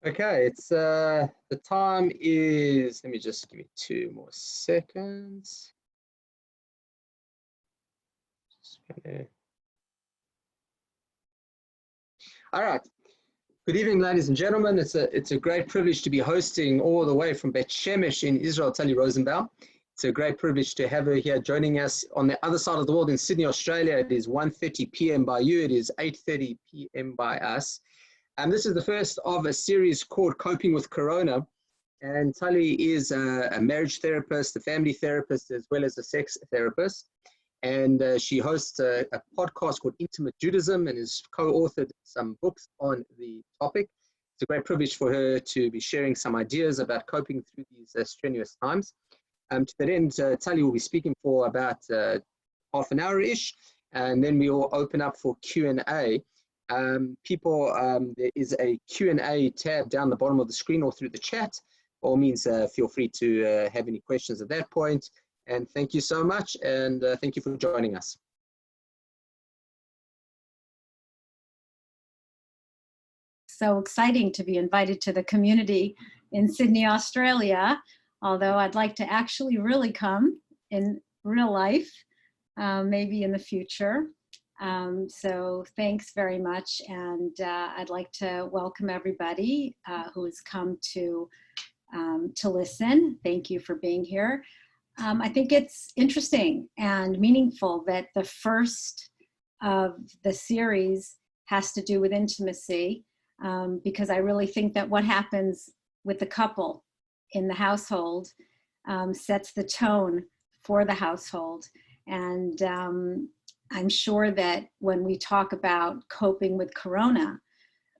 Okay, it's the time is, let me just give me 2 more seconds. All right. Good evening, ladies and gentlemen. It's a great privilege to be hosting all the way from Bet Shemesh in Israel, Talli Rosenbaum. It's a great privilege to have her here joining us on the other side of the world in Sydney, Australia. It is 1:30 p.m. by you. It is 8:30 p.m. by us. And this is the first of a series called Coping with Corona. And Talli is a marriage therapist, a family therapist, as well as a sex therapist. And she hosts a podcast called Intimate Judaism and has co-authored some books on the topic. It's a great privilege for her to be sharing some ideas about coping through these strenuous times. To that end, Talli will be speaking for about half an hour-ish, and then we will open up for Q&A. There is a Q&A tab down the bottom of the screen or through the chat. By all means, feel free to have any questions at that point. And thank you so much, and thank you for joining us. So exciting to be invited to the community in Sydney, Australia, although I'd like to actually really come in real life, maybe in the future. So thanks very much, and I'd like to welcome everybody who has come to listen. Thank you for being here. I think it's interesting and meaningful that the first of the series has to do with intimacy, because I really think that what happens with the couple in the household sets the tone for the household. And I'm sure that when we talk about coping with Corona,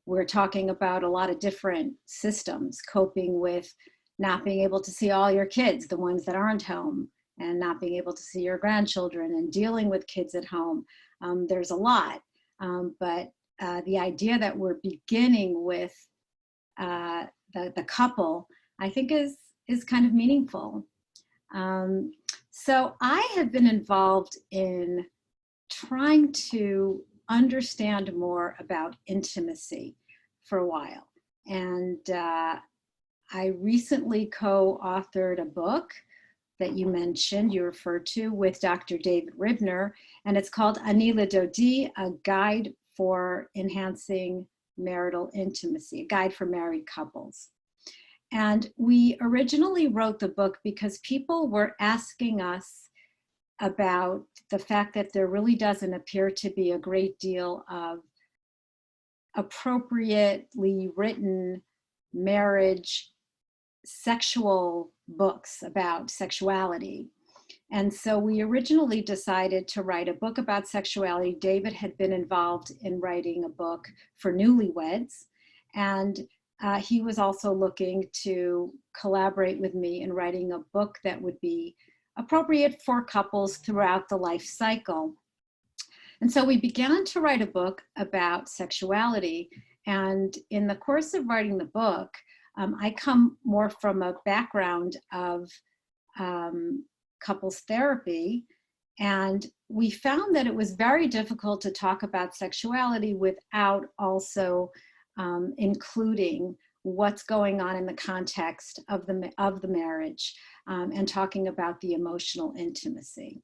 we're talking about a lot of different systems, coping with not being able to see all your kids, the ones that aren't home, and not being able to see your grandchildren, and dealing with kids at home. There's a lot, but the idea that we're beginning with the couple, I think is kind of meaningful. So I have been involved in trying to understand more about intimacy for a while. And I recently co-authored a book that you mentioned, you referred to, with Dr. David Ribner, and it's called Ani Ledodi, a guide for enhancing marital intimacy, a guide for married couples. And we originally wrote the book because people were asking us about the fact that there really doesn't appear to be a great deal of appropriately written marriage sexual books about sexuality. And so we originally decided to write a book about sexuality. David had been involved in writing a book for newlyweds, and he was also looking to collaborate with me in writing a book that would be appropriate for couples throughout the life cycle. And so we began to write a book about sexuality. And in the course of writing the book, I come more from a background of couples therapy. And we found that it was very difficult to talk about sexuality without also including what's going on in the context of the marriage, and talking about the emotional intimacy.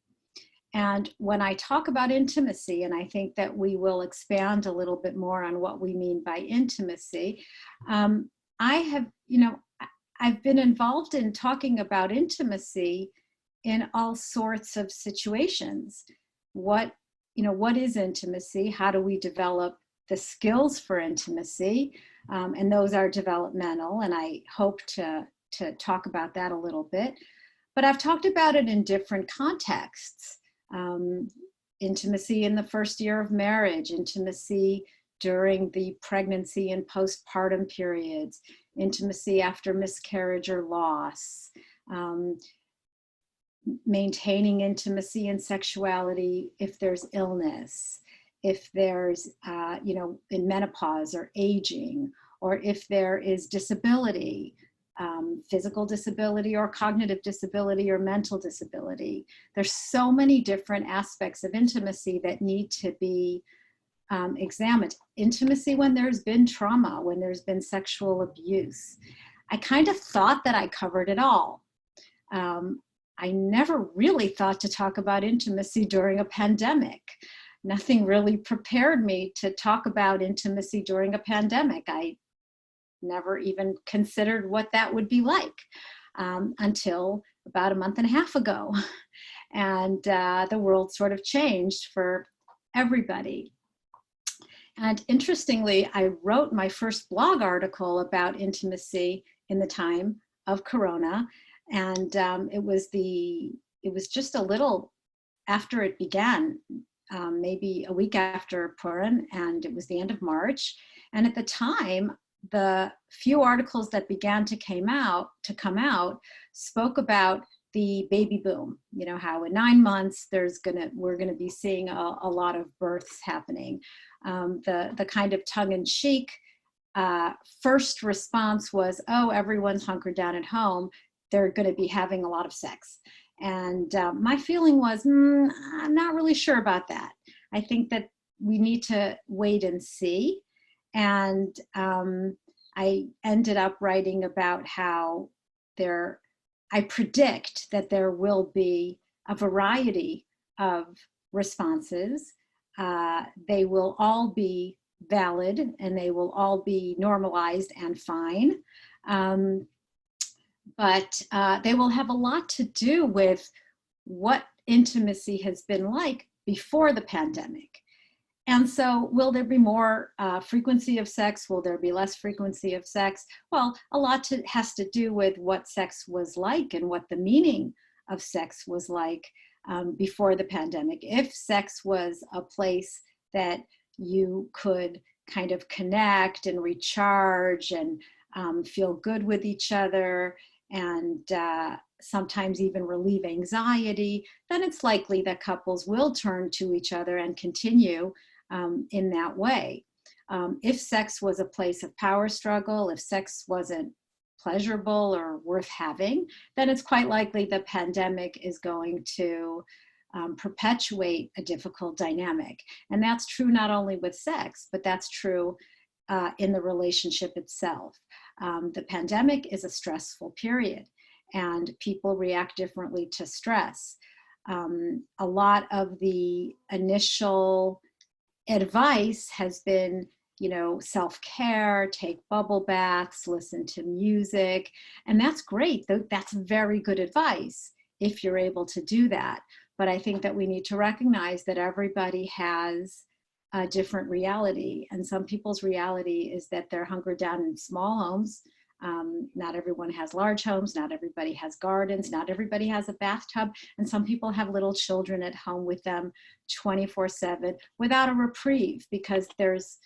And when I talk about intimacy, and I think that we will expand a little bit more on what we mean by intimacy, I've been involved in talking about intimacy in all sorts of situations. What is intimacy? How do we develop the skills for intimacy? And those are developmental, and I hope to talk about that a little bit. But I've talked about it in different contexts. Intimacy in the first year of marriage, intimacy during the pregnancy and postpartum periods, intimacy after miscarriage or loss, maintaining intimacy and sexuality if there's illness, if there's, in menopause or aging, or if there is disability, physical disability or cognitive disability or mental disability. There's so many different aspects of intimacy that need to be examined. Intimacy when there's been trauma, when there's been sexual abuse. I kind of thought that I covered it all. I never really thought to talk about intimacy during a pandemic. Nothing really prepared me to talk about intimacy during a pandemic. I never even considered what that would be like until about a month and a half ago. And the world sort of changed for everybody. And interestingly, I wrote my first blog article about intimacy in the time of Corona. And it was just a little after it began, maybe a week after Purim, and it was the end of March. And at the time, the few articles that began to come out spoke about the baby boom. You know, how in 9 months we're gonna be seeing a lot of births happening. The kind of tongue-in-cheek first response was, oh, everyone's hunkered down at home. They're going to be having a lot of sex. And my feeling was, I'm not really sure about that. I think that we need to wait and see. And I ended up writing about how I predict that there will be a variety of responses. They will all be valid and they will all be normalized and fine. But they will have a lot to do with what intimacy has been like before the pandemic. And so will there be more frequency of sex? Will there be less frequency of sex? Well, a lot has to do with what sex was like and what the meaning of sex was like before the pandemic. If sex was a place that you could kind of connect and recharge and feel good with each other and sometimes even relieve anxiety, then it's likely that couples will turn to each other and continue in that way. If sex was a place of power struggle, if sex wasn't pleasurable or worth having, then it's quite likely the pandemic is going to perpetuate a difficult dynamic. And that's true not only with sex, but that's true in the relationship itself. The pandemic is a stressful period and people react differently to stress. A lot of the initial advice has been, self-care, take bubble baths, listen to music, and that's great. That's very good advice if you're able to do that. But I think that we need to recognize that everybody has a different reality, and some people's reality is that they're hunkered down in small homes. Not everyone has large homes, not everybody has gardens, not everybody has a bathtub, and some people have little children at home with them 24/7 without a reprieve because there's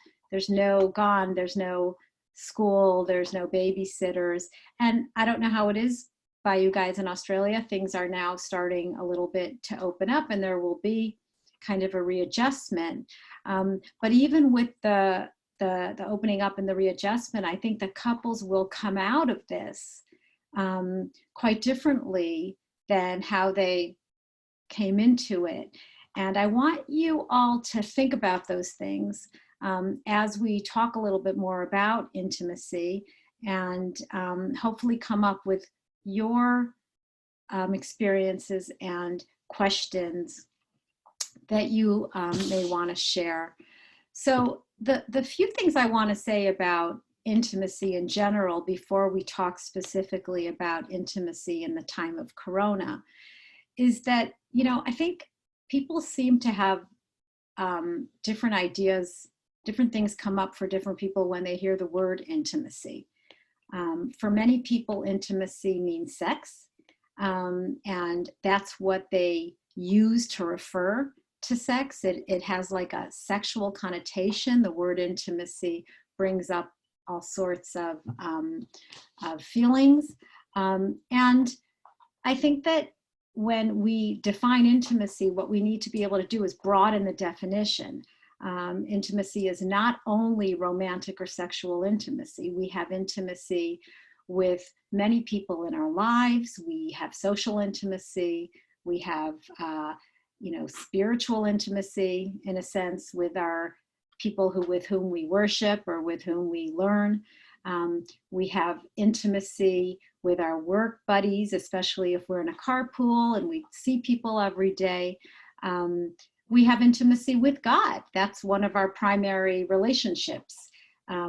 no school, there's no babysitters. And I don't know how it is by you guys in Australia. Things are now starting a little bit to open up and there will be kind of a readjustment. But even with the opening up and the readjustment, I think the couples will come out of this quite differently than how they came into it. And I want you all to think about those things as we talk a little bit more about intimacy and hopefully come up with your experiences and questions that you may want to share. So the few things I want to say about intimacy in general before we talk specifically about intimacy in the time of Corona is that, I think people seem to have different ideas, different things come up for different people when they hear the word intimacy. For many people, intimacy means sex, and that's what they use to refer to sex. It has like a sexual connotation. The word intimacy brings up all sorts of feelings. And I think that when we define intimacy, what we need to be able to do is broaden the definition. Intimacy is not only romantic or sexual intimacy. We have intimacy with many people in our lives. We have social intimacy. We have spiritual intimacy, in a sense, with our people with whom we worship or with whom we learn. We have intimacy with our work buddies, especially if we're in a carpool and we see people every day. We have intimacy with God. That's one of our primary relationships.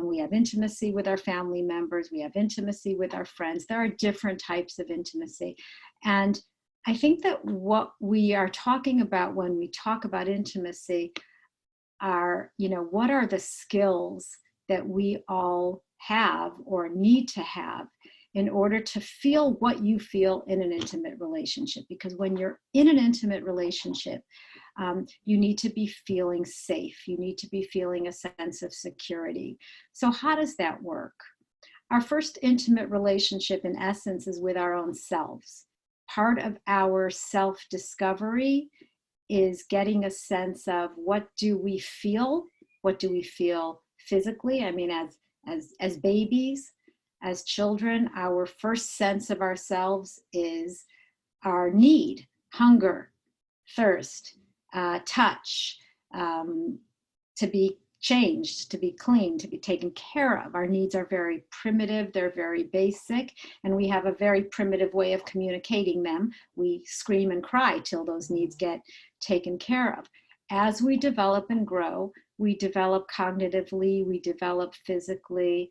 We have intimacy with our family members. We have intimacy with our friends. There are different types of intimacy. And I think that what we are talking about when we talk about intimacy are, what are the skills that we all have or need to have in order to feel what you feel in an intimate relationship. Because when you're in an intimate relationship, you need to be feeling safe. You need to be feeling a sense of security. So how does that work? Our first intimate relationship, in essence, is with our own selves. Part of our self-discovery is getting a sense of what do we feel? What do we feel physically? I mean, as babies, as children, our first sense of ourselves is our need, hunger, thirst, touch, to be changed, to be clean, to be taken care of. Our needs are very primitive, they're very basic, and we have a very primitive way of communicating them. We scream and cry till those needs get taken care of. As we develop and grow, we develop cognitively, we develop physically,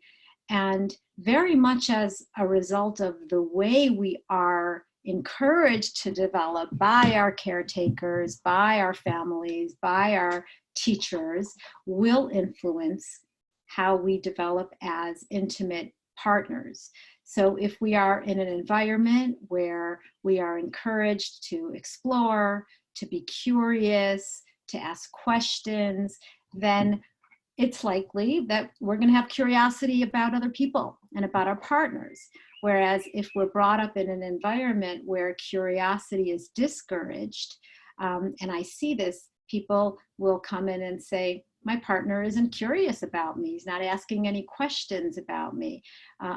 and very much as a result of the way we are encouraged to develop by our caretakers, by our families, by our teachers, will influence how we develop as intimate partners. So if we are in an environment where we are encouraged to explore, to be curious, to ask questions, then it's likely that we're going to have curiosity about other people and about our partners. Whereas if we're brought up in an environment where curiosity is discouraged, and I see this, people will come in and say, my partner isn't curious about me. He's not asking any questions about me.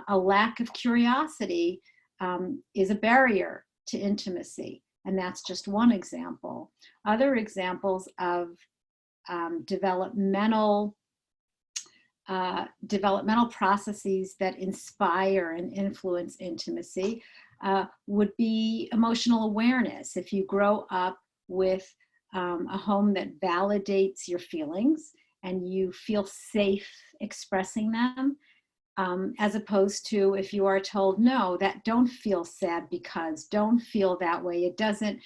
A lack of curiosity is a barrier to intimacy. And that's just one example. Other examples of developmental processes that inspire and influence intimacy would be emotional awareness. If you grow up with a home that validates your feelings and you feel safe expressing them, as opposed to if you are told, no, that don't feel sad because, don't feel that way. It doesn't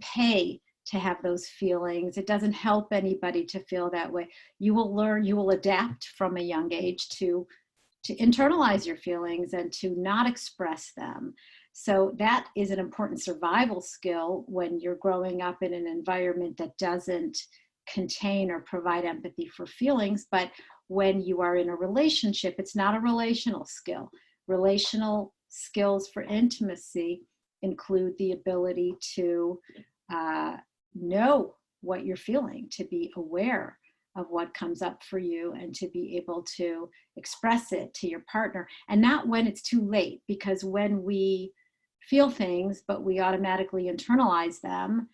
pay to have those feelings. It doesn't help anybody to feel that way. You will learn, you will adapt from a young age to internalize your feelings and to not express them. So that is an important survival skill when you're growing up in an environment that doesn't contain or provide empathy for feelings. But when you are in a relationship, it's not a relational skill. Relational skills for intimacy include the ability to know what you're feeling, to be aware of what comes up for you, and to be able to express it to your partner, and not when it's too late. Because when we feel things, but we automatically internalize them,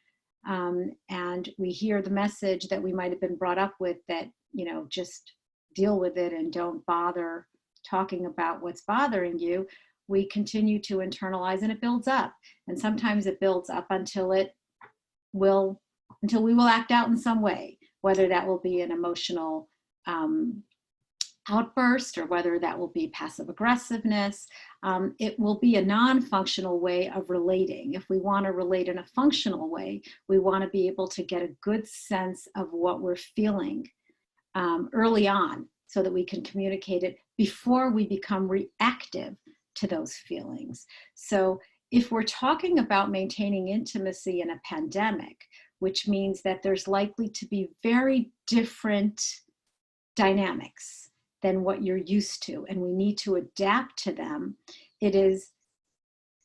and we hear the message that we might have been brought up with that, just deal with it and don't bother talking about what's bothering you, we continue to internalize, and it builds up. And sometimes it builds up until we will act out in some way, whether that will be an emotional outburst or whether that will be passive aggressiveness. It will be a non-functional way of relating. If we want to relate in a functional way, we want to be able to get a good sense of what we're feeling early on so that we can communicate it before we become reactive to those feelings. So if we're talking about maintaining intimacy in a pandemic, which means that there's likely to be very different dynamics than what you're used to, and we need to adapt to them, it is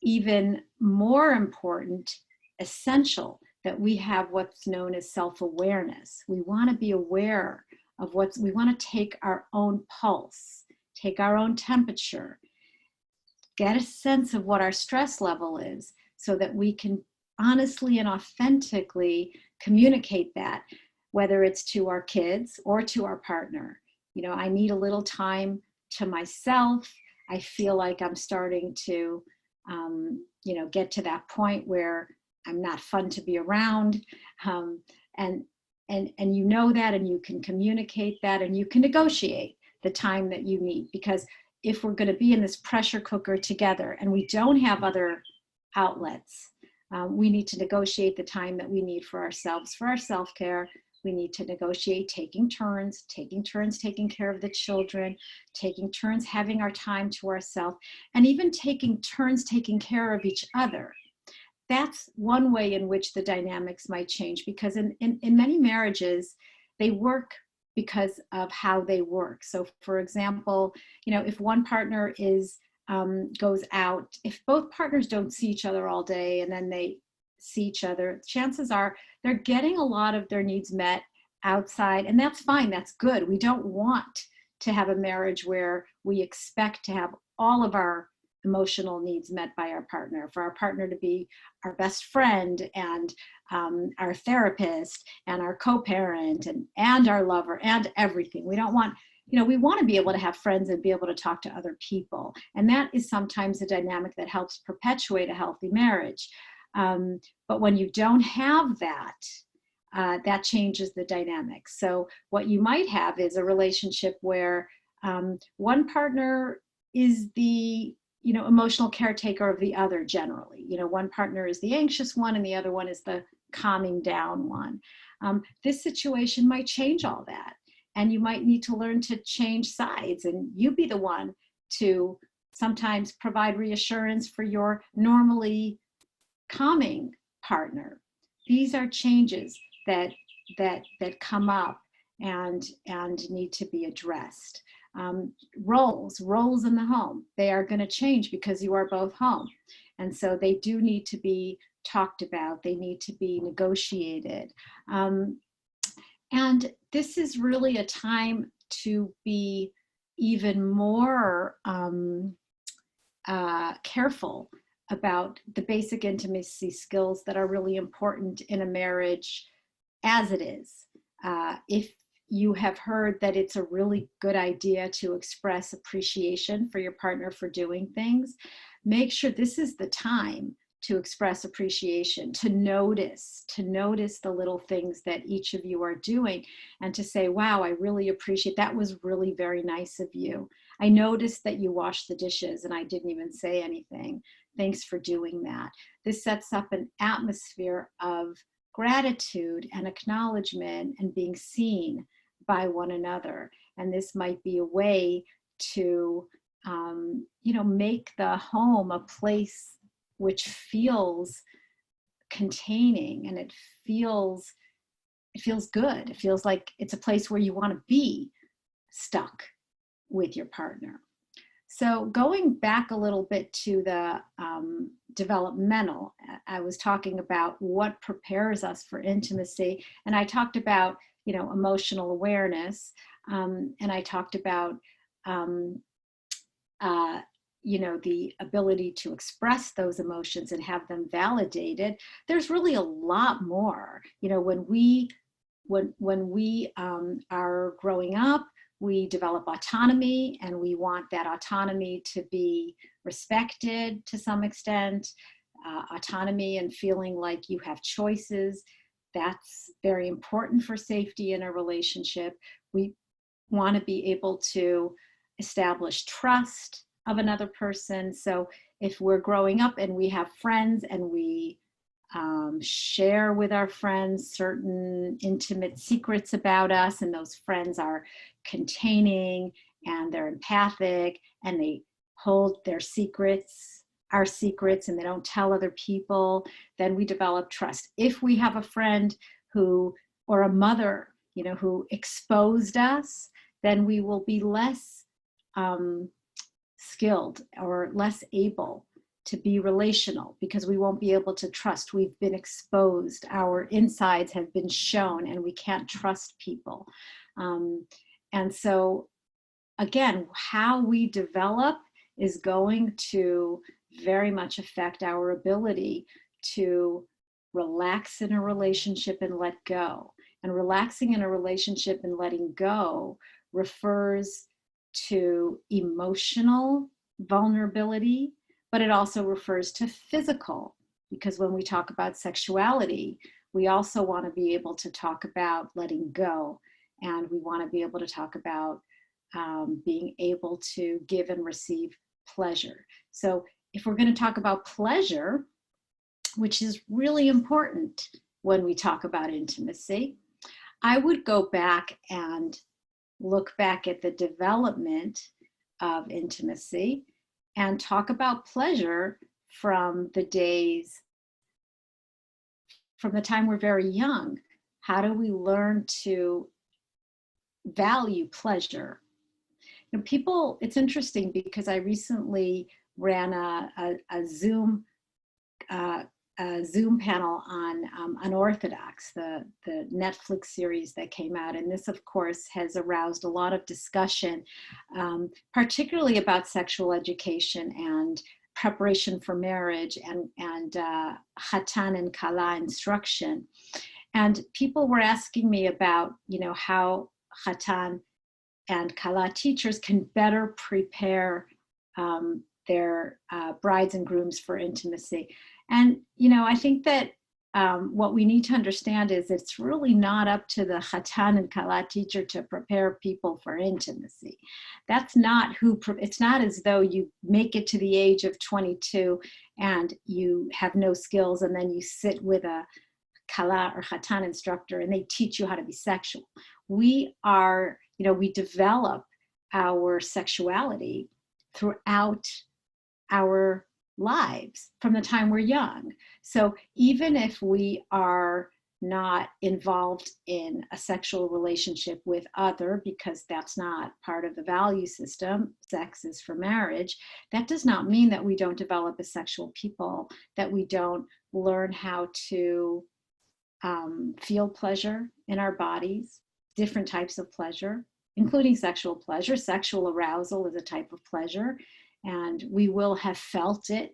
even more important, essential, that we have what's known as self-awareness. We want to be aware of we want to take our own pulse, take our own temperature, get a sense of what our stress level is so that we can honestly and authentically communicate that. whether it's to our kids or to our partner. You know, I need a little time to myself. I feel like I'm starting to, you know, get to that point where I'm not fun to be around. And you know that, and you can communicate that, and you can negotiate the time that you need. Because if we're going to be in this pressure cooker together and we don't have other outlets, we need to negotiate the time that we need for ourselves, for our self-care. We need to negotiate taking turns taking care of the children, taking turns having our time to ourselves, and even taking turns taking care of each other. That's one way in which the dynamics might change, because in many marriages, they work because of how they work. So for example, you know, if one partner goes out, if both partners don't see each other all day and then they see each other, chances are they're getting a lot of their needs met outside, and that's fine, that's good. We don't want to have a marriage where we expect to have all of our emotional needs met by our partner, for our partner to be our best friend and our therapist and our co-parent and our lover and everything. We don't want, you know, we want to be able to have friends and be able to talk to other people. And that is sometimes a dynamic that helps perpetuate a healthy marriage. But when you don't have that, that changes the dynamics. So what you might have is a relationship where one partner is the, you know, emotional caretaker of the other generally. You know, one partner is the anxious one and the other one is the calming down one. This situation might change all that. And you might need to learn to change sides, and you be the one to sometimes provide reassurance for your normally calming partner. These are changes that come up and need to be addressed. Roles in the home, they are going to change because you are both home. And so they do need to be talked about. They need to be negotiated. And this is really a time to be even more careful about the basic intimacy skills that are really important in a marriage as it is. If you have heard that it's a really good idea to express appreciation for your partner for doing things, make sure this is the time to express appreciation, to notice the little things that each of you are doing, and to say, wow, I really appreciate, that was really very nice of you. I noticed that you washed the dishes and I didn't even say anything. Thanks for doing that. This sets up an atmosphere of gratitude and acknowledgement and being seen by one another. And this might be a way to, you know, make the home a place which feels containing, and it feels good. It feels like it's a place where you want to be stuck with your partner. So going back a little bit to the developmental, I was talking about what prepares us for intimacy, and I talked about, you know, emotional awareness, and I talked about you know, the ability to express those emotions and have them validated. There's really a lot more. You know, when we are growing up, we develop autonomy, and we want that autonomy to be respected to some extent. Autonomy and feeling like you have choices, that's very important for safety in a relationship. We want to be able to establish trust of another person. So if we're growing up and we have friends and we share with our friends certain intimate secrets about us, and those friends are containing and they're empathic and they hold their secrets, our secrets, and they don't tell other people, then we develop trust. If we have a friend who, or a mother, you know, who exposed us, then we will be less skilled or less able to be relational, because we won't be able to trust. We've been exposed, our insides have been shown, and we can't trust people. And so again, how we develop is going to very much affect our ability to relax in a relationship and let go. And relaxing in a relationship and letting go refers to emotional vulnerability, but it also refers to physical, because when we talk about sexuality, we also want to be able to talk about letting go, and we want to be able to talk about being able to give and receive pleasure. So if we're going to talk about pleasure, which is really important when we talk about intimacy, I would go back and look back at the development of intimacy and talk about pleasure from the time we're very young. How do we learn to value pleasure? You know, people, it's interesting because I recently ran a Zoom panel on Unorthodox, the Netflix series that came out. And this, of course, has aroused a lot of discussion, particularly about sexual education and preparation for marriage and Chatan and Kala instruction. And people were asking me about, you know, how Chatan and Kala teachers can better prepare their brides and grooms for intimacy. And, you know, I think that what we need to understand is it's really not up to the Chatan and Kala teacher to prepare people for intimacy. That's not it's not as though you make it to the age of 22 and you have no skills and then you sit with a Kala or Chatan instructor and they teach you how to be sexual. We are, you know, we develop our sexuality throughout our lives from the time we're young. So even if we are not involved in a sexual relationship with other, because that's not part of the value system, sex is for marriage, that does not mean that we don't develop as sexual people, that we don't learn how to feel pleasure in our bodies, different types of pleasure, including sexual pleasure. Sexual arousal is a type of pleasure, and we will have felt it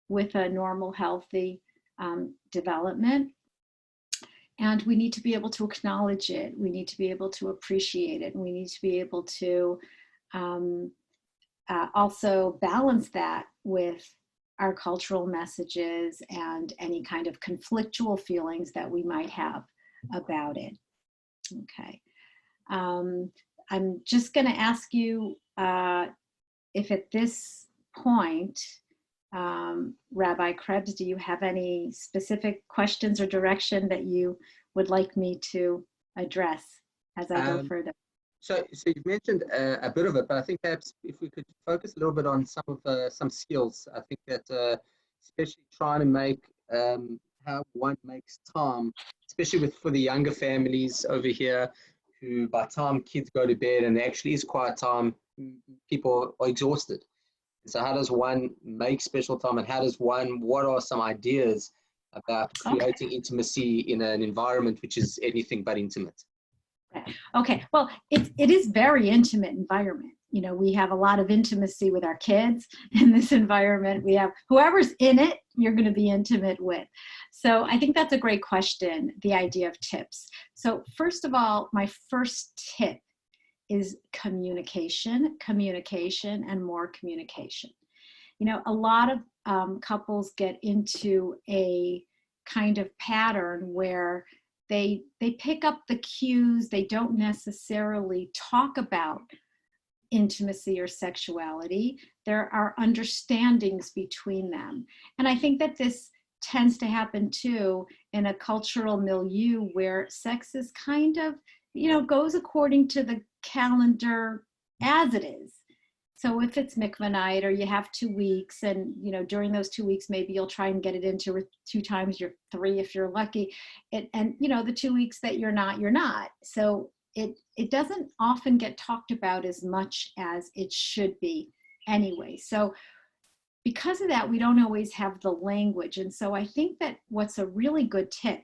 with a normal, healthy development. And we need to be able to acknowledge it. We need to be able to appreciate it. And we need to be able to also balance that with our cultural messages and any kind of conflictual feelings that we might have about it. Okay. I'm just going to ask you if at this point, Rabbi Krebs, do you have any specific questions or direction that you would like me to address as I go further? So you've mentioned a bit of it, but I think perhaps if we could focus a little bit on some skills. I think that especially trying to make how one makes time, especially for the younger families over here, who by the time kids go to bed and there actually is quiet time, people are exhausted. So how does one make special time, and what are some ideas about creating intimacy in an environment which is anything but intimate? Okay, well, it is very intimate environment. You know, we have a lot of intimacy with our kids in this environment. We have whoever's in it, you're going to be intimate with. So I think that's a great question, the idea of tips. So first of all, my first tip is communication, and more communication. You know, a lot of couples get into a kind of pattern where they pick up the cues. They don't necessarily talk about intimacy or sexuality. There are understandings between them. And I think that this tends to happen too in a cultural milieu where sex is kind of, you know, goes according to the calendar as it is. So if it's mikvah night or you have 2 weeks and, you know, during those 2 weeks, maybe you'll try and get it into 2 times your 3 if you're lucky. And, you know, the 2 weeks that you're not. So it doesn't often get talked about as much as it should be anyway. So because of that, we don't always have the language. And so I think that what's a really good tip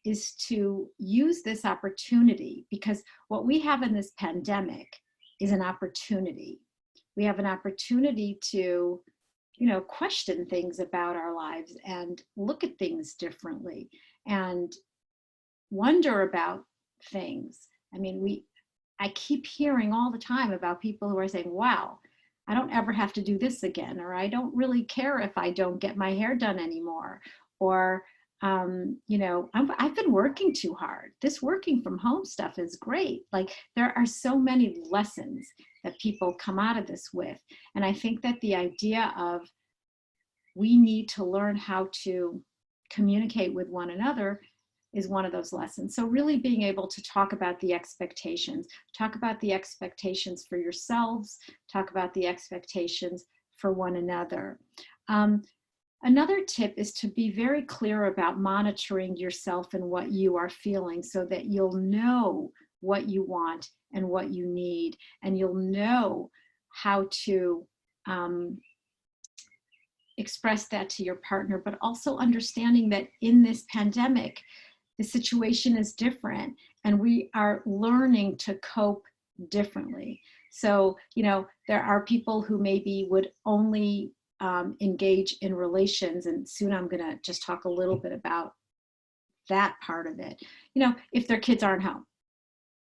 is to use this opportunity, because what we have in this pandemic is an opportunity. We have an opportunity to, you know, question things about our lives and look at things differently and wonder about things. I mean, I keep hearing all the time about people who are saying, wow, I don't ever have to do this again, or I don't really care if I don't get my hair done anymore, or you know, I've been working too hard. This working from home stuff is great. Like, there are so many lessons that people come out of this with. And I think that the idea of we need to learn how to communicate with one another is one of those lessons. So really being able to talk about the expectations for yourselves, talk about the expectations for one another. Another tip is to be very clear about monitoring yourself and what you are feeling, so that you'll know what you want and what you need, and you'll know how to express that to your partner, but also understanding that in this pandemic, the situation is different and we are learning to cope differently. So, you know, there are people who maybe would only engage in relations, and soon I'm gonna just talk a little bit about that part of it. You know, if their kids aren't home,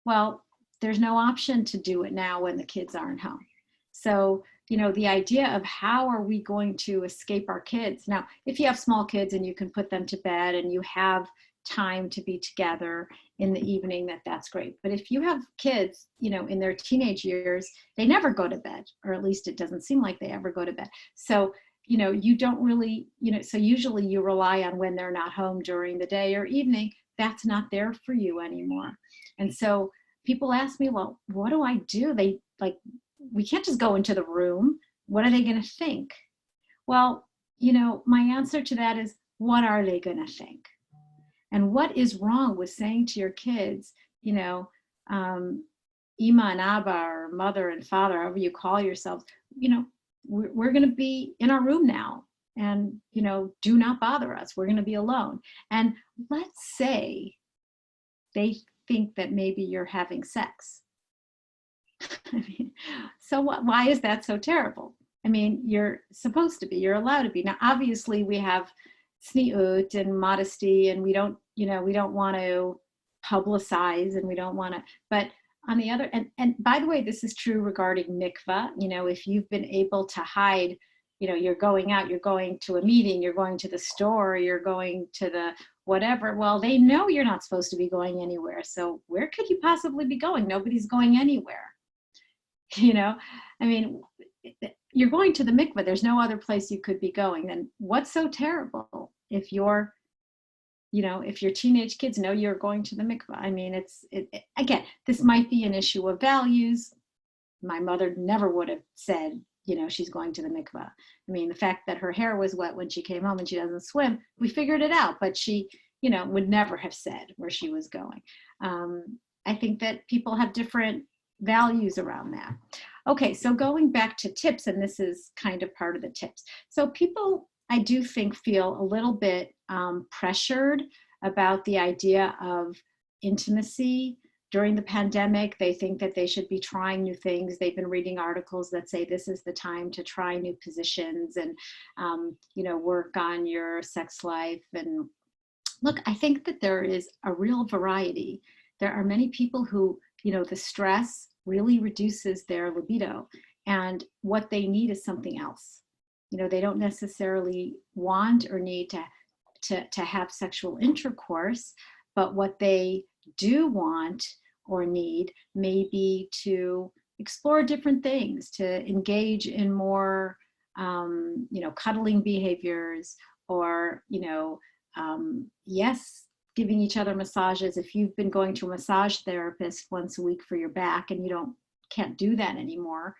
well, there's no option to do it now when the kids aren't home. So, you know, the idea of how are we going to escape our kids? Now, if you have small kids and you can put them to bed and you have time to be together in the evening, that's great. But if you have kids, you know, in their teenage years, they never go to bed, or at least it doesn't seem like they ever go to bed. So, you know, you don't really, you know, so usually you rely on when they're not home during the day or evening. That's not there for you anymore. And so people ask me, well, what do I do? They like, we can't just go into the room. What are they going to think? Well, you know, my answer to that is, what are they going to think? And what is wrong with saying to your kids, you know, Ima and Abba, or mother and father, however you call yourselves, you know, we're going to be in our room now, and, you know, do not bother us. We're going to be alone. And let's say they think that maybe you're having sex. I mean, so why is that so terrible? I mean, you're supposed to be, you're allowed to be. Now, obviously we have tzniut and modesty, and we don't, you know, we don't want to publicize, and we don't want to, but on the other, and by the way, this is true regarding mikvah. You know, if you've been able to hide, you know, you're going out, you're going to a meeting, you're going to the store, you're going to the whatever, well, they know you're not supposed to be going anywhere. So where could you possibly be going? Nobody's going anywhere. You know, I mean, you're going to the mikveh, there's no other place you could be going. Then what's so terrible if you're, you know, if your teenage kids know you're going to the mikveh? I mean, again, this might be an issue of values. My mother never would have said, you know, she's going to the mikveh. I mean, the fact that her hair was wet when she came home and she doesn't swim, we figured it out, but she, you know, would never have said where she was going. I think that people have different values around that. Okay, so going back to tips, and this is kind of part of the tips. So people, I do think, feel a little bit pressured about the idea of intimacy during the pandemic. They think that they should be trying new things. They've been reading articles that say this is the time to try new positions and, you know, work on your sex life. And look, I think that there is a real variety. There are many people who, you know, the stress really reduces their libido, and what they need is something else. You know, they don't necessarily want or need to have sexual intercourse, but what they do want or need may be to explore different things, to engage in more, you know, cuddling behaviors, or, you know, yes, giving each other massages. If you've been going to a massage therapist once a week for your back and you can't do that anymore,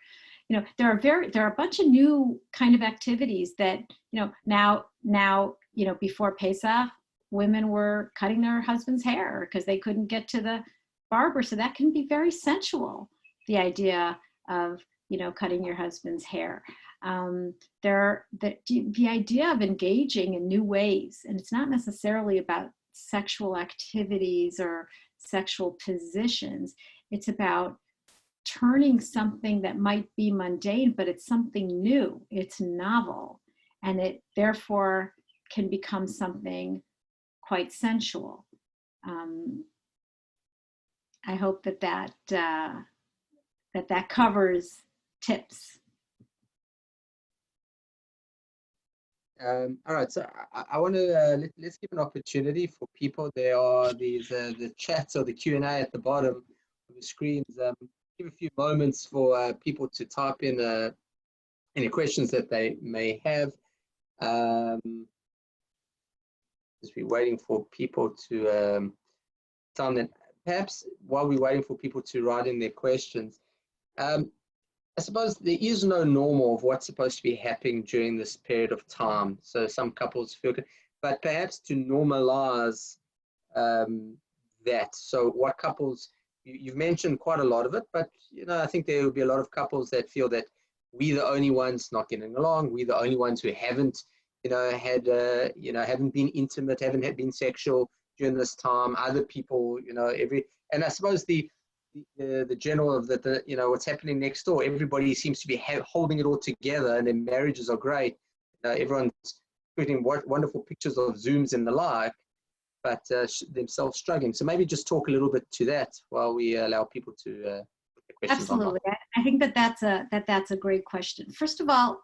you know, there are a bunch of new kind of activities that, you know, now, you know, before Pesach, women were cutting their husband's hair because they couldn't get to the barber. So that can be very sensual, the idea of, you know, cutting your husband's hair. The idea of engaging in new ways, and it's not necessarily about sexual activities or sexual positions. It's about turning something that might be mundane, but it's something new, it's novel, and it therefore can become something quite sensual. I hope that covers tips. All right, so I want to let's give an opportunity for people. There are these the chats or the Q&A at the bottom of the screens. Give a few moments for people to type in any questions that they may have. Just be waiting for people to tell them. Perhaps while we're waiting for people to write in their questions, I suppose there is no normal of what's supposed to be happening during this period of time. So some couples feel good, but perhaps to normalize that. So what couples, you've mentioned quite a lot of it, but I think there will be a lot of couples that feel that we're the only ones not getting along. We're the only ones who haven't, haven't been intimate, haven't been sexual during this time. Other people, and I suppose the general of that, what's happening next door, everybody seems to be holding it all together, and their marriages are great. Everyone's putting wonderful pictures of Zooms and the like, but themselves struggling. So maybe just talk a little bit to that while we allow people to put the questions Absolutely. online. I think that's a great question. First of all,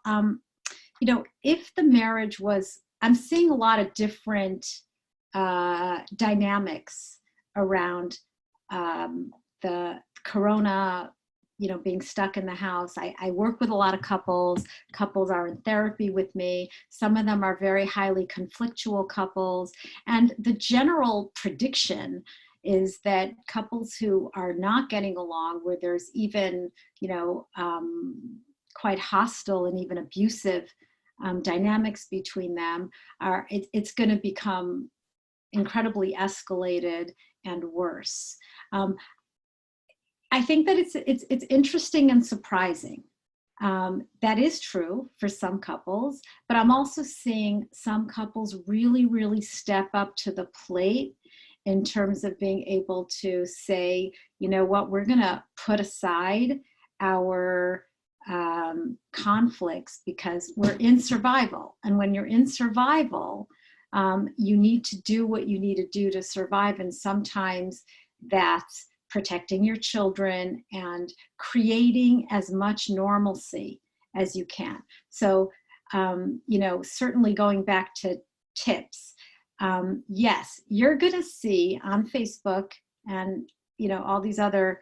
if the marriage was, I'm seeing a lot of different dynamics around the corona, being stuck in the house. I work with a lot of couples. Couples are in therapy with me. Some of them are very highly conflictual couples. And the general prediction is that couples who are not getting along, where there's even, quite hostile and even abusive dynamics between them, it's going to become incredibly escalated and worse. I think that it's interesting and surprising. That is true for some couples, but I'm also seeing some couples really, really step up to the plate in terms of being able to say, you know what, we're going to put aside our conflicts because we're in survival. And when you're in survival, you need to do what you need to do to survive. And sometimes that's protecting your children and creating as much normalcy as you can. So, certainly going back to tips, yes, you're going to see on Facebook and, all these other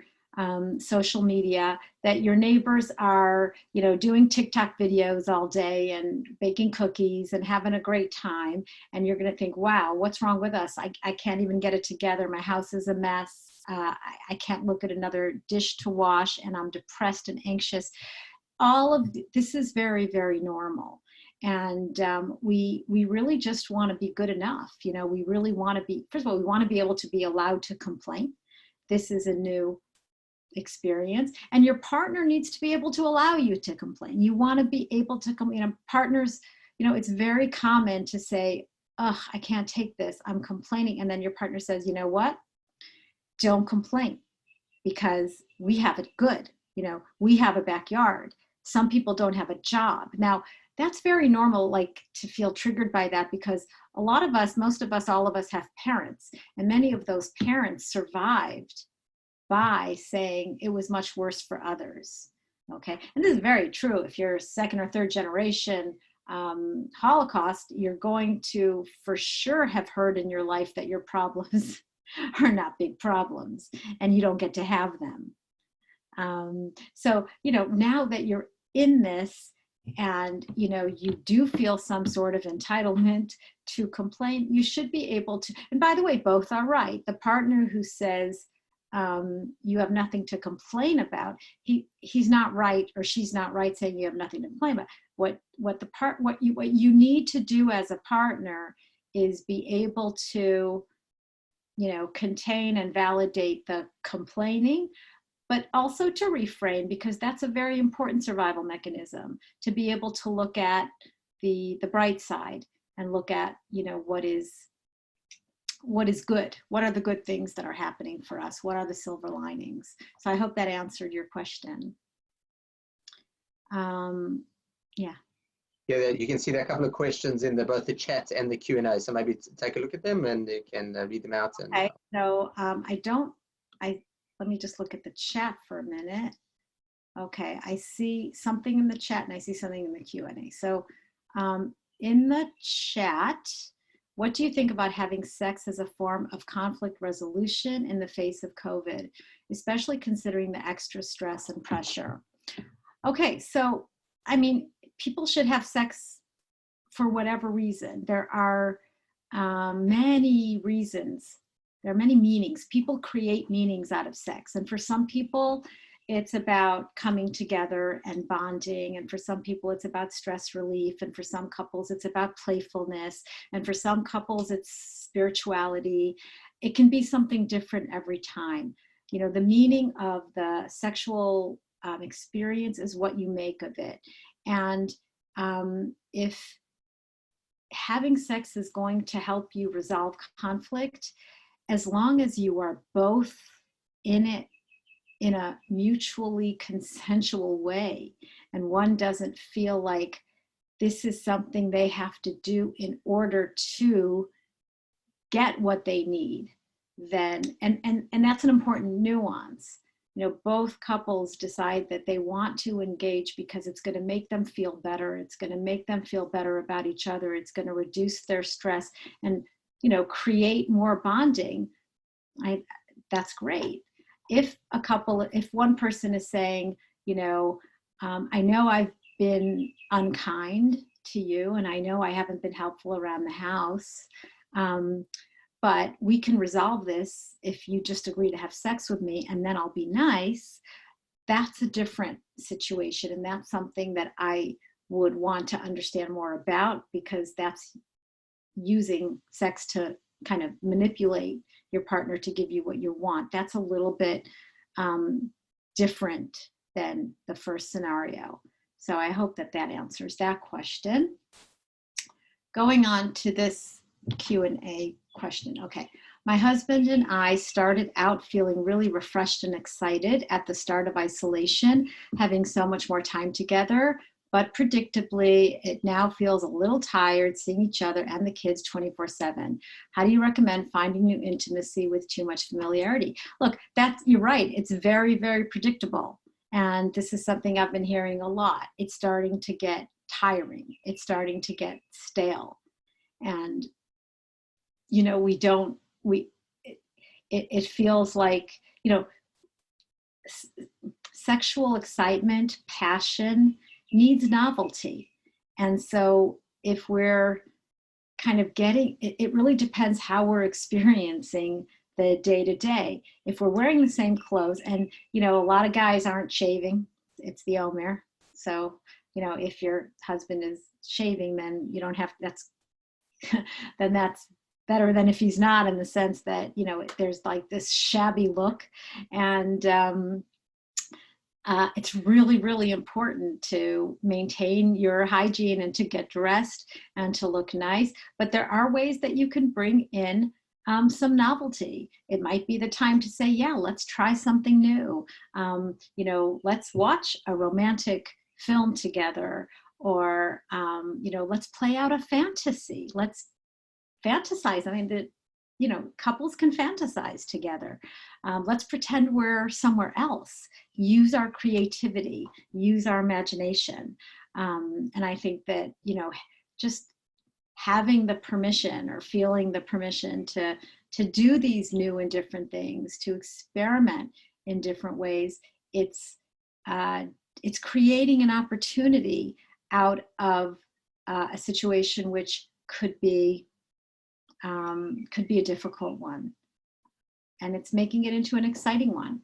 social media that your neighbors are, doing TikTok videos all day and baking cookies and having a great time. And you're going to think, wow, what's wrong with us? I can't even get it together. My house is a mess. I can't look at another dish to wash, and I'm depressed and anxious. All of this is very, very normal. And we really just want to be good enough. We really want to be, first of all, we want to be able to be allowed to complain. This is a new experience, and your partner needs to be able to allow you to complain. You want to be able to partners, it's very common to say, oh, I can't take this, I'm complaining. And then your partner says, you know what? Don't complain, because we have it good. We have a backyard. Some people don't have a job. Now, that's very normal, to feel triggered by that, because a lot of us, most of us, all of us have parents, and many of those parents survived by saying it was much worse for others. Okay, and this is very true. If you're second or third generation Holocaust, you're going to for sure have heard in your life that your problems are not big problems and you don't get to have them. So, now that you're in this and, you do feel some sort of entitlement to complain, you should be able to, and by the way, both are right. The partner who says, you have nothing to complain about, he's not right, or she's not right saying you have nothing to complain about. What you need to do as a partner is be able to, contain and validate the complaining, but also to reframe, because that's a very important survival mechanism, to be able to look at the bright side and look at, what is good. What are the good things that are happening for us? What are the silver linings? So I hope that answered your question. Yeah. Yeah, you can see there are a couple of questions in both the chat and the Q&A. So maybe take a look at them and you can read them out. And, okay. So let me just look at the chat for a minute. Okay, I see something in the chat and I see something in the Q&A. So in the chat, what do you think about having sex as a form of conflict resolution in the face of COVID, especially considering the extra stress and pressure? Okay, so, I mean, people should have sex for whatever reason. There are many reasons. There are many meanings. People create meanings out of sex. And for some people, it's about coming together and bonding. And for some people, it's about stress relief. And for some couples, it's about playfulness. And for some couples, it's spirituality. It can be something different every time. You know, the meaning of the sexual experience is what you make of it. And if having sex is going to help you resolve conflict, as long as you are both in it in a mutually consensual way, and one doesn't feel like this is something they have to do in order to get what they need, then, and that's an important nuance. You know, both couples decide that they want to engage because it's going to make them feel better. It's going to make them feel better about each other. It's going to reduce their stress and, you know, create more bonding. That's great. If one person is saying, you know I've been unkind to you and I know I haven't been helpful around the house, but we can resolve this if you just agree to have sex with me and then I'll be nice, that's a different situation. And that's something that I would want to understand more about, because that's using sex to kind of manipulate your partner to give you what you want. That's a little bit different than the first scenario. So I hope that that answers that question. Going on to this Q&A question. Okay. My husband and I started out feeling really refreshed and excited at the start of isolation, having so much more time together. But predictably, it now feels a little tired seeing each other and the kids 24/7. How do you recommend finding new intimacy with too much familiarity? Look, you're right. It's very, very predictable. And this is something I've been hearing a lot. It's starting to get tiring. It's starting to get stale. And, you know, it feels like, you know, sexual excitement, passion, needs novelty. And so if we're kind of it really depends how we're experiencing the day-to-day. If we're wearing the same clothes, and, you know, a lot of guys aren't shaving, it's the Omer. So, you know, if your husband is shaving, then you don't have, then that's better than if he's not, in the sense that, you know, there's like this shabby look. And, it's really, really important to maintain your hygiene and to get dressed and to look nice. But there are ways that you can bring in some novelty. It might be the time to say, yeah, let's try something new. You know, let's watch a romantic film together, or, you know, let's play out a fantasy. Let's fantasize. I mean, you know, couples can fantasize together. Let's pretend we're somewhere else. Use our creativity, use our imagination. And I think that, you know, just having the permission or feeling the permission to do these new and different things, to experiment in different ways, it's creating an opportunity out of a situation which could be a difficult one, and it's making it into an exciting one.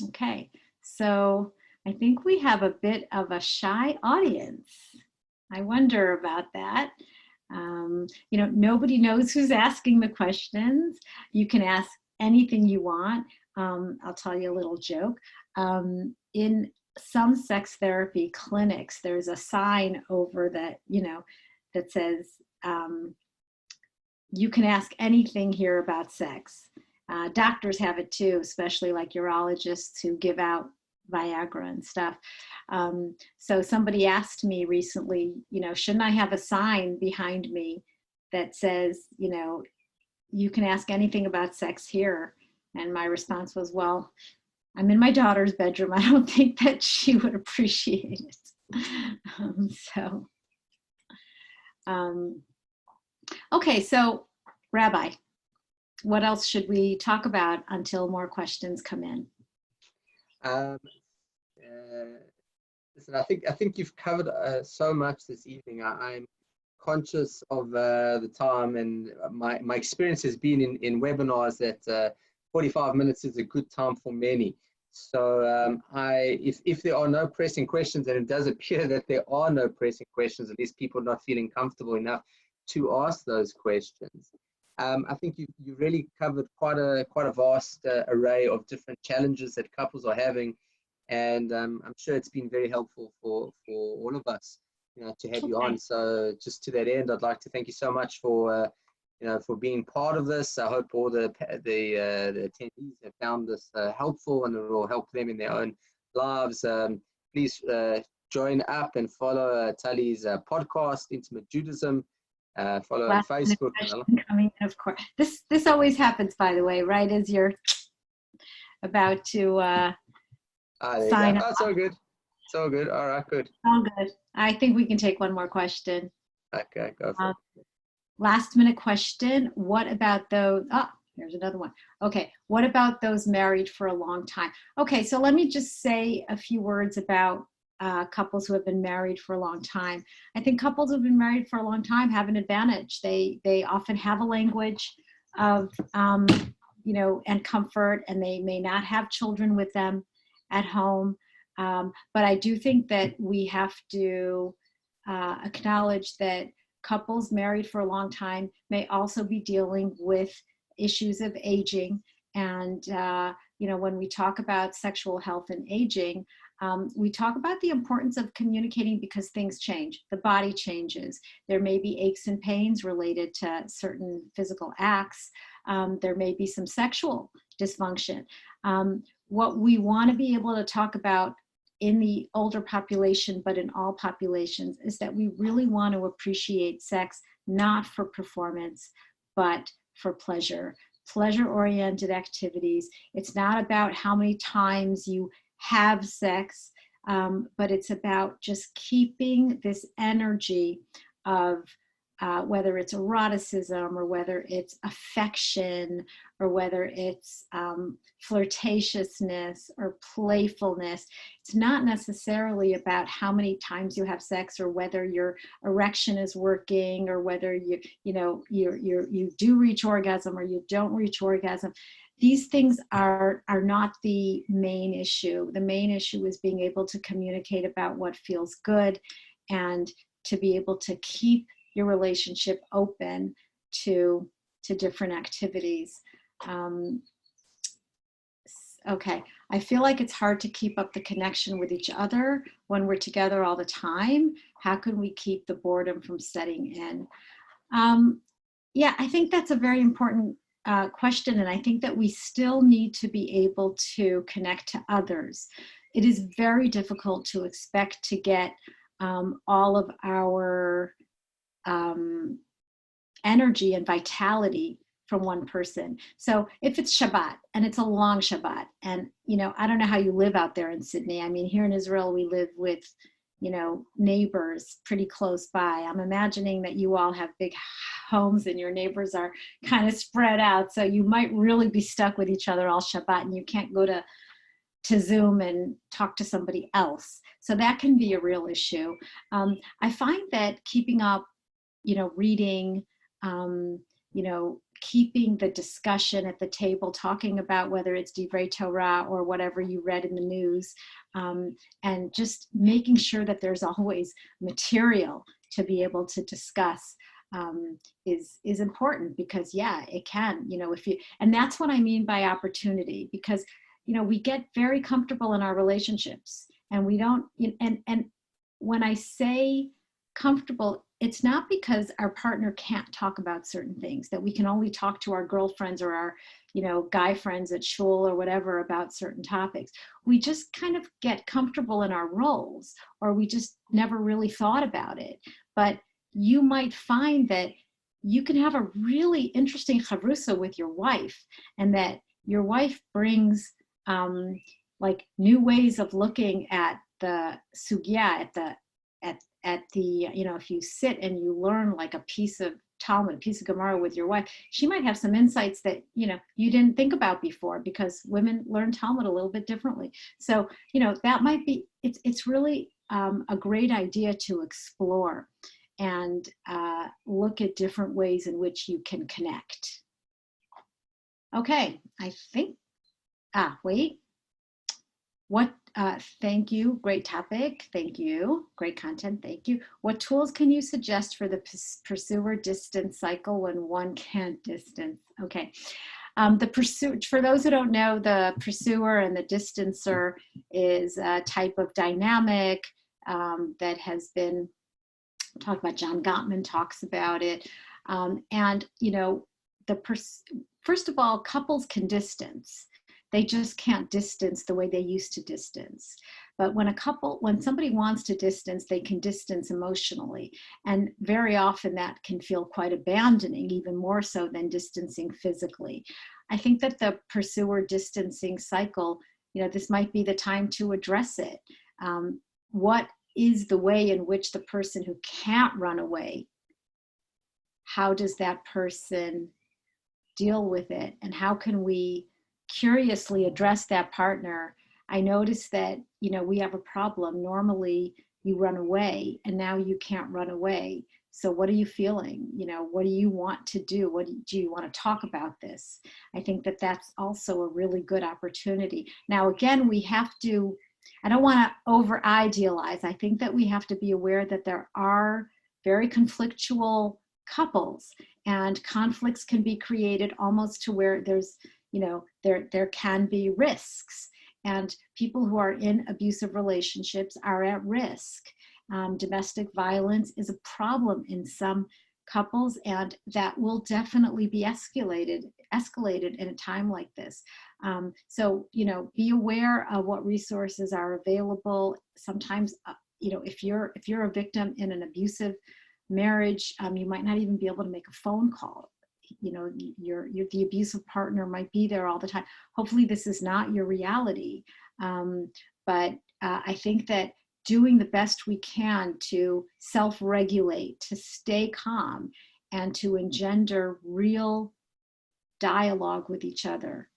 Okay, so I think we have a bit of a shy audience. I wonder about that. You know, nobody knows who's asking the questions. You can ask anything you want. I'll tell you a little joke. In some sex therapy clinics, there's a sign over that, you know, that says, you can ask anything here about sex. Doctors have it too, especially like urologists who give out Viagra and stuff. So somebody asked me recently, you know, shouldn't I have a sign behind me that says, you know, you can ask anything about sex here? And my response was, well, I'm in my daughter's bedroom. I don't think that she would appreciate it. Okay, so Rabbi, what else should we talk about until more questions come in? Listen, I think you've covered so much this evening. I'm conscious of the time, and my experience has been in webinars that 45 minutes is a good time for many. So if there are no pressing questions, and it does appear that there are no pressing questions, at least people not feeling comfortable enough to ask those questions. I think you really covered quite a vast array of different challenges that couples are having, and I'm sure it's been very helpful for all of us, to have you on. So just to that end, I'd like to thank you so much for for being part of this. I hope all the attendees have found this helpful, and it will help them in their own lives. Please join up and follow Talli's podcast, Intimate Judaism. Follow on Facebook. Coming in, of course. This always happens, by the way, right as you're about to sign up. Oh, it's all good. It's all good. All right, good. All good. I think we can take one more question. Okay, go for it. Last minute question. What about those? Oh, here's another one. Okay. What about those married for a long time? Okay. So let me just say a few words about couples who have been married for a long time. I think couples who have been married for a long time have an advantage. They often have a language of, and comfort, and they may not have children with them at home. But I do think that we have to acknowledge that couples married for a long time may also be dealing with issues of aging. And, when we talk about sexual health and aging, we talk about the importance of communicating because things change. The body changes. There may be aches and pains related to certain physical acts. There may be some sexual dysfunction. What we want to be able to talk about in the older population, but in all populations, is that we really want to appreciate sex, not for performance, but for pleasure, pleasure-oriented activities. It's not about how many times you have sex, but it's about just keeping this energy of whether it's eroticism or whether it's affection or whether it's flirtatiousness or playfulness. It's not necessarily about how many times you have sex or whether your erection is working or whether you do reach orgasm or you don't reach orgasm. These things are not the main issue. The main issue is being able to communicate about what feels good and to be able to keep your relationship open to different activities. Okay, I feel like it's hard to keep up the connection with each other when we're together all the time. How can we keep the boredom from setting in? Yeah, I think that's a very important question, and I think that we still need to be able to connect to others. It is very difficult to expect to get all of our energy and vitality from one person. So if it's Shabbat and it's a long Shabbat, and I don't know how you live out there in Sydney. I mean, here in Israel, we live with neighbors pretty close by. I'm imagining that you all have big homes and your neighbors are kind of spread out. So you might really be stuck with each other all Shabbat and you can't go to Zoom and talk to somebody else. So that can be a real issue. I find that keeping up, reading, keeping the discussion at the table, talking about whether it's Divrei Torah or whatever you read in the news, and just making sure that there's always material to be able to discuss is important, because it can, and that's what I mean by opportunity, because, we get very comfortable in our relationships and we don't, and when I say comfortable, it's not because our partner can't talk about certain things, that we can only talk to our girlfriends or our, guy friends at shul or whatever about certain topics. We just kind of get comfortable in our roles, or we just never really thought about it. But you might find that you can have a really interesting chavrusa with your wife, and that your wife brings like new ways of looking at the sugya, at the, you know, if you sit and you learn like a piece of Talmud, a piece of Gemara with your wife, she might have some insights that, you know, you didn't think about before, because women learn Talmud a little bit differently. So, you know, that might be, it's really a great idea to explore and look at different ways in which you can connect. Okay, I think, wait. What, thank you, great topic, thank you, great content, thank you. What tools can you suggest for the pursuer distance cycle when one can't distance? Okay, for those who don't know, the pursuer and the distancer is a type of dynamic that has been talked about. John Gottman talks about it. And, you know, first of all, couples can distance. They just can't distance the way they used to distance. But when somebody wants to distance, they can distance emotionally. And very often that can feel quite abandoning, even more so than distancing physically. I think that the pursuer distancing cycle, you know, this might be the time to address it. What is the way in which the person who can't run away, how does that person deal with it? And how can we curiously address that partner? I noticed that, you know, we have a problem. Normally you run away and now you can't run away. So what are you feeling? You know, what do you want to do? What do you want to talk about this? I think that that's also a really good opportunity. Now, again, we have to, I don't want to over idealize. I think that we have to be aware that there are very conflictual couples, and conflicts can be created almost to where there's, you know, there can be risks, and people who are in abusive relationships are at risk. Domestic violence is a problem in some couples, and that will definitely be escalated in a time like this. So, you know, be aware of what resources are available. Sometimes, you know, if you're a victim in an abusive marriage, you might not even be able to make a phone call. You know, the abusive partner might be there all the time. Hopefully this is not your reality. But I think that doing the best we can to self-regulate, to stay calm, and to engender real dialogue with each other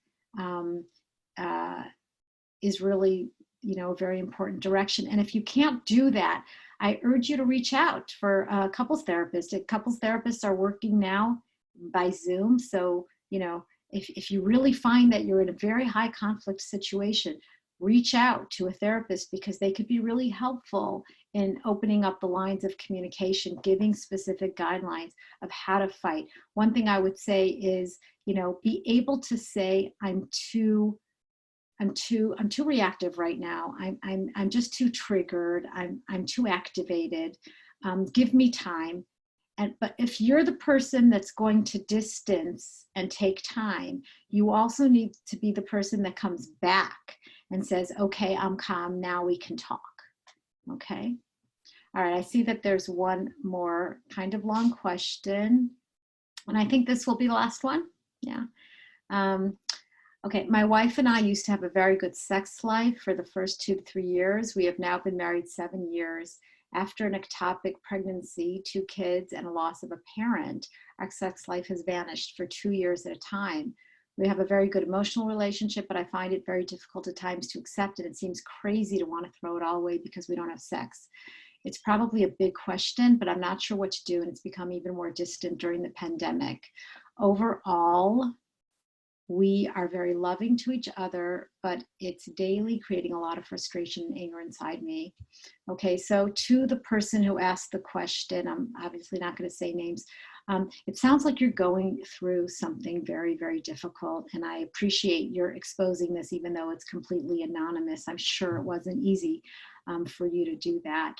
is really, you know, a very important direction. And if you can't do that, I urge you to reach out for a couples therapist. Couples therapists are working now by Zoom. So, you know, if you really find that you're in a very high conflict situation, reach out to a therapist, because they could be really helpful in opening up the lines of communication, giving specific guidelines of how to fight. One thing I would say is, you know, be able to say, I'm too reactive right now. I'm just too triggered. I'm too activated. Give me time. But if you're the person that's going to distance and take time, you also need to be the person that comes back and says, okay, I'm calm, now we can talk. Okay. All right, I see that there's one more kind of long question, and I think this will be the last one. Yeah. Okay, my wife and I used to have a very good sex life for the first 2 to 3 years. We have now been married 7 years. After an ectopic pregnancy, 2 kids, and a loss of a parent, our sex life has vanished for 2 years at a time. We have a very good emotional relationship, but I find it very difficult at times to accept it. It seems crazy to want to throw it all away because we don't have sex. It's probably a big question, but I'm not sure what to do, and it's become even more distant during the pandemic. Overall, we are very loving to each other, but it's daily creating a lot of frustration and anger inside me. Okay, so to the person who asked the question, I'm obviously not going to say names. It sounds like you're going through something very, very difficult, and I appreciate your exposing this, even though it's completely anonymous. I'm sure it wasn't easy for you to do that.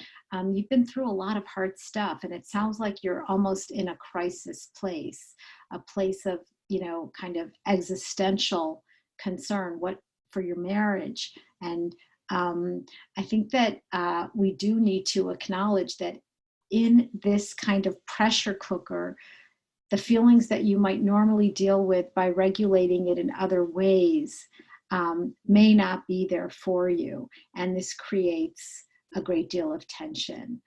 You've been through a lot of hard stuff, and it sounds like you're almost in a crisis place, a place of, you know, kind of existential concern, what for your marriage. And I think that we do need to acknowledge that in this kind of pressure cooker, the feelings that you might normally deal with by regulating it in other ways may not be there for you. And this creates a great deal of tension.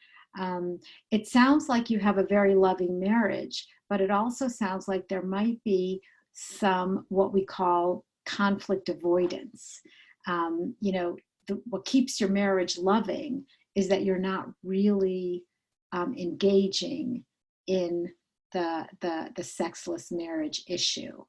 It sounds like you have a very loving marriage, but it also sounds like there might be some what we call conflict avoidance. You know, what keeps your marriage loving is that you're not really engaging in the sexless marriage issue.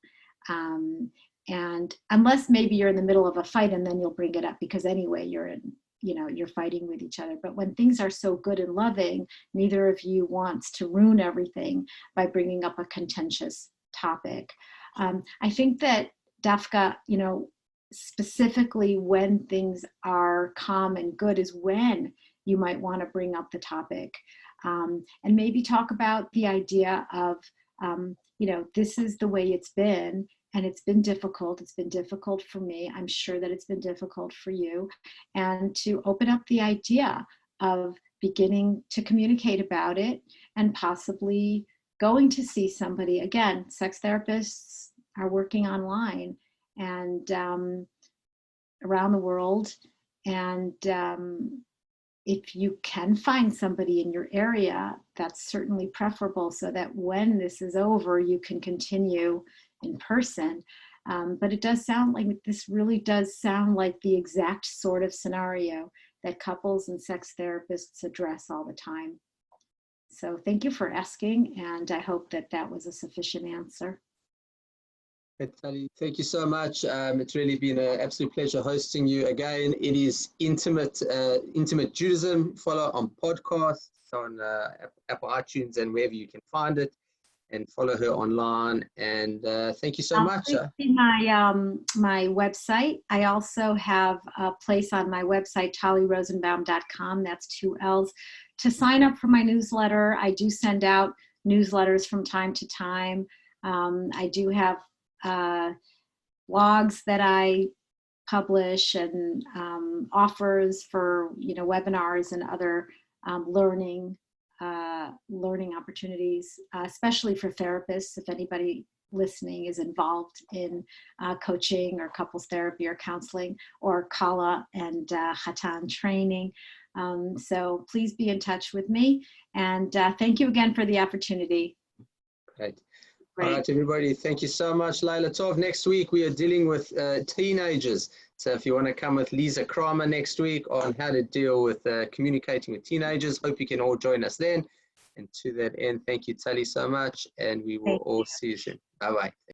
And unless maybe you're in the middle of a fight and then you'll bring it up, because anyway, you're fighting with each other. But when things are so good and loving, neither of you wants to ruin everything by bringing up a contentious topic. I think that Dafka, you know, specifically when things are calm and good is when you might want to bring up the topic, and maybe talk about the idea of, you know, this is the way it's been, and it's been difficult. It's been difficult for me. I'm sure that it's been difficult for you. And to open up the idea of beginning to communicate about it and possibly going to see somebody. Again, sex therapists are working online and around the world. And if you can find somebody in your area, that's certainly preferable, so that when this is over, you can continue in person. But it does sound like, this really does sound like the exact sort of scenario that couples and sex therapists address all the time. So thank you for asking, and I hope that that was a sufficient answer. Hey, Talli, thank you so much. It's really been an absolute pleasure hosting you again. It is Intimate Judaism. Follow on podcasts, on Apple iTunes, and wherever you can find it. And follow her online. And thank you so much. Please see my website. I also have a place on my website, tallirosenbaum.com. That's 2 L's. To sign up for my newsletter, I do send out newsletters from time to time. I do have blogs that I publish, and offers for, you know, webinars and other learning opportunities, especially for therapists. If anybody listening is involved in coaching or couples therapy or counseling or Kala and Hatan training. So please be in touch with me. And thank you again for the opportunity. Great. All right, everybody, thank you so much. Laila Tov, next week we are dealing with teenagers. So if you want to come with Lisa Kramer next week on how to deal with communicating with teenagers, hope you can all join us then. And to that end, thank you, Talli, so much. And we will all see you soon. Bye-bye.